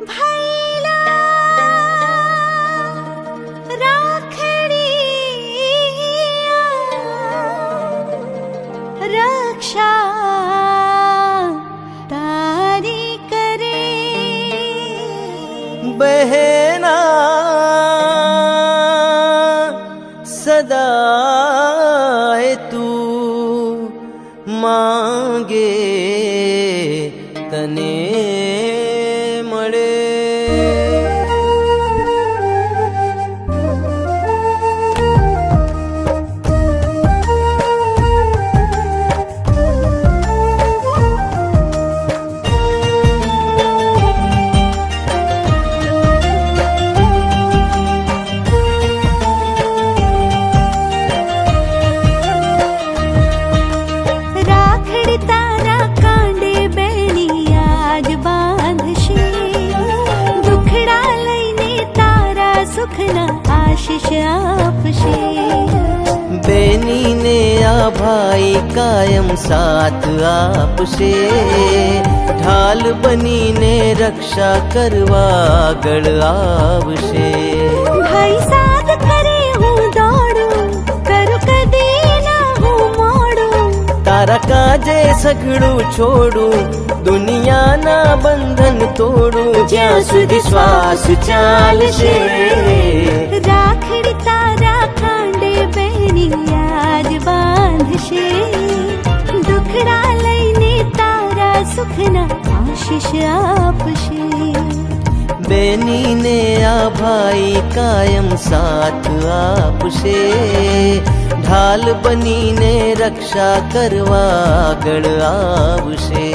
भैला राखड़िया रक्षा तारी करे बहना सदाए तू मांगे तने मळे आशीष आपशे बेनी ने आ भाई कायम साथ आपशे ढाल बनी ने रक्षा करवा गढ़ आवशे भाई साथ करे हूँ दौड़ू करू कदी ना हूँ मोड़ू तारा काजे सगड़ू छोड़ू दुनिया ना बंधन तोड़ू ज्यां सुधी श्वास चालशे राखड़ी तारा कांडे बेनी आज बांधशे दुखड़ा लईने तारा सुखना आशीष आपशे बेनी ने आ भाई कायम साथ आपशे ढाल बनी ने रक्षा करवा गढ़ आवशे।